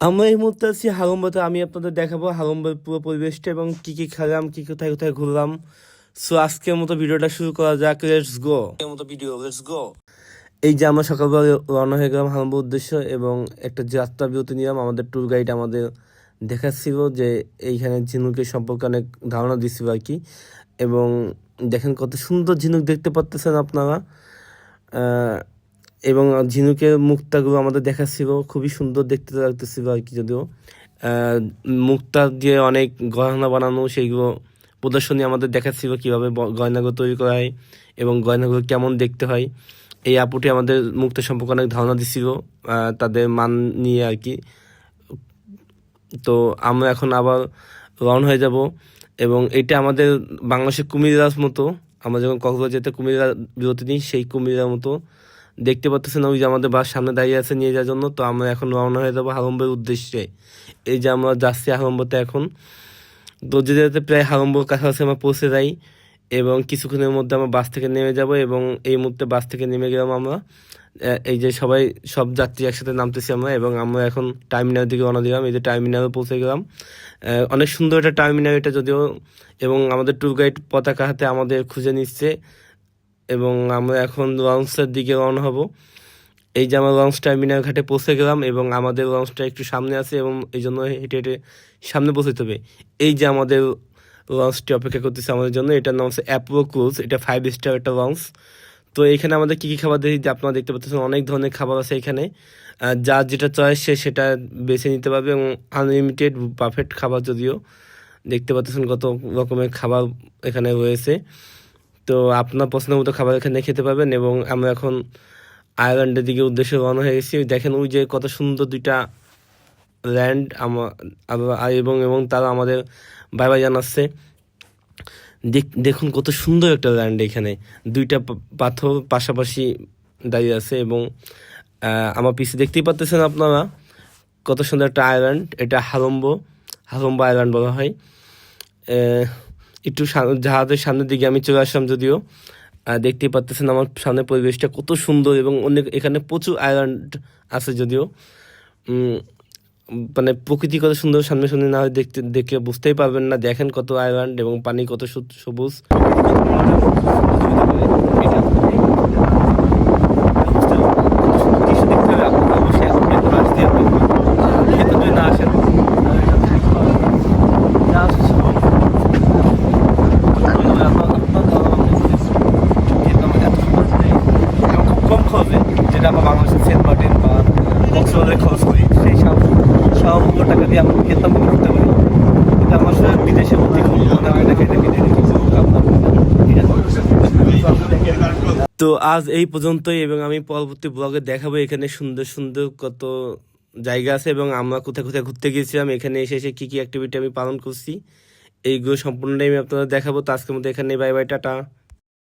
আমরা এই মুহূর্তে আছি হারম্বাতে। আমি আপনাদের দেখাবো হারম্বার পুরো পরিবেশটা এবং কি কি খেলাম, কি কোথায় কোথায় ঘুরলাম। সো আজকের মতো ভিডিওটা শুরু করা যাক। Let's go. এই যে আমরা সকালবেলা রওনা হয়ে গেলাম হারম্বার উদ্দেশ্য এবং একটা যাত্রা বিরতি নিলাম। আমাদের ট্যুর গাইড আমাদের দেখাচ্ছিল যে এইখানে ঝিনুকের সম্পর্কে অনেক ধারণা দিচ্ছিল আর কি। এবং দেখেন কত সুন্দর ঝিনুক দেখতে পাচ্তেছেন আপনারা। এবং ঝিনুকের মুক্তাগুলো আমাদের দেখাচ্ছিল, খুবই সুন্দর দেখতে লাগতেছিল আর কি। যদিও মুক্তা দিয়ে অনেক গয়না বানানো, সেইগুলো প্রদর্শনী আমাদের দেখাচ্ছিল কীভাবে গয়নাগুলো তৈরি করা হয় এবং গয়নাগুলো কেমন দেখতে হয়। এই আপুটি আমাদের মুক্তা সম্পর্কে অনেক ধারণা দিচ্ছিল, তাদের মান নিয়ে আর কি। তো আমরা এখন আবার রওনা হয়ে যাব এবং এটা আমাদের বাংলাদেশের কুমিল্লার মতো। আমরা যখন কক্সবাজার যেতে কুমিল্লার বিরতি নিই, সেই কুমিল্লার মতো দেখতে পাচ্ছেন। ওই যে আমাদের বাস সামনে দাঁড়িয়ে আছে নিয়ে যাওয়ার জন্য। তো আমরা এখন রওনা হয়ে যাবো হারম্বের উদ্দেশ্যে। এই যে আমরা যাচ্ছি হারম্বতে এখন। তো যেতে যেতে প্রায় হারম্বর কাছাকাছি আমরা পৌঁছে যাই এবং কিছুক্ষণের মধ্যে আমরা বাস থেকে নেমে যাব। এবং এই মুহূর্তে বাস থেকে নেমে গেলাম আমরা। এই যে সব যাত্রী একসাথে নামতেছি আমরা এবং আমরা এখন টার্মিনাল দিকে রওনা দিলাম। এই যে টার্মিনালে পৌঁছে গেলাম। অনেক সুন্দর একটা টার্মিনাল এটা যদিও। এবং আমাদের ট্যুর গাইড পতাকা হাতে আমাদের খুঁজে নিচ্ছে এবং আমরা এখন লঞ্চের দিকে রওনা হব। এই যে আমরা লঞ্চ টার্মিনাল ঘাটে পৌঁছে গেলাম এবং আমাদের লঞ্চটা একটু সামনে আছে এবং এই জন্য হেঁটে হেঁটে সামনে পৌঁছতে হবে। এই যে আমাদের লঞ্চটি অপেক্ষা করতেছে আমাদের জন্য। এটার নাম হচ্ছে অ্যাপ্রো ক্রুজ। এটা 5 স্টার একটা লঞ্চ। তো এইখানে আমাদের কী কী খাবার দেখি আপনারা দেখতে পাচ্ছেন, অনেক ধরনের খাবার আছে এখানে। যার যেটা চয়েস সে সেটা বেছে নিতে পারবে এবং আনলিমিটেড বাফেট খাবার যদিও। দেখতে পাচ্ছেন কত রকমের খাবার এখানে রয়েছে। তো আপনার পছন্দের মতো খাবার এখানে খেতে পাবেন। এবং আমরা এখন আয়ারল্যান্ডের দিকে উদ্দেশ্যে রওনা হয়ে গেছি। দেখেন ওই যে কত সুন্দর দুইটা ল্যান্ড এবং এবং তারা আমাদের বাই বাই জানাচ্ছে। দেখুন কত সুন্দর একটা ল্যান্ড। এখানে দুইটা পাথর পাশাপাশি দাঁড়িয়ে আছে এবং আমার পিছে দেখতেই পাচ্ছেন আপনারা কত সুন্দর একটা আইল্যান্ড। এটা হারম্ব আইল্যান্ড বলা হয়। একটু জাহাজের সামনের দিকে আমি চলে আসলাম যদিও। দেখতেই পাচ্ছেন আমার সামনে পরিবেশটা কত সুন্দর এবং অনেক এখানে প্রচুর আইল্যান্ড আছে যদিও। মানে প্রকৃতি কত সুন্দর, সামনে সামনে না হয় দেখে বুঝতেই পারবেন না। দেখেন কত আইল্যান্ড এবং পানি কত সবুজ। যেটা আমরা বাংলাদেশের সেন্ট মার্টিন বা কক্সবাজারে খরচ করি, সেই সবগুলো টাকা দিয়ে আমরা খেতাম করতে পারি। এটা আমার সাথে বিদেশে ভর্তি তো আজ এই পর্যন্তই এবং আমি পরবর্তী ব্লগে দেখাবো এখানে সুন্দর সুন্দর কত জায়গা আছে এবং আমরা কোথায় কোথায় ঘুরতে গিয়েছিলাম, এখানে এসে এসে কী কী অ্যাক্টিভিটি আমি পালন করছি, এইগুলো সম্পূর্ণটাই আমি আপনাদের দেখাবো। তো আজকের মধ্যে এখানে বাই বাই, টাটা।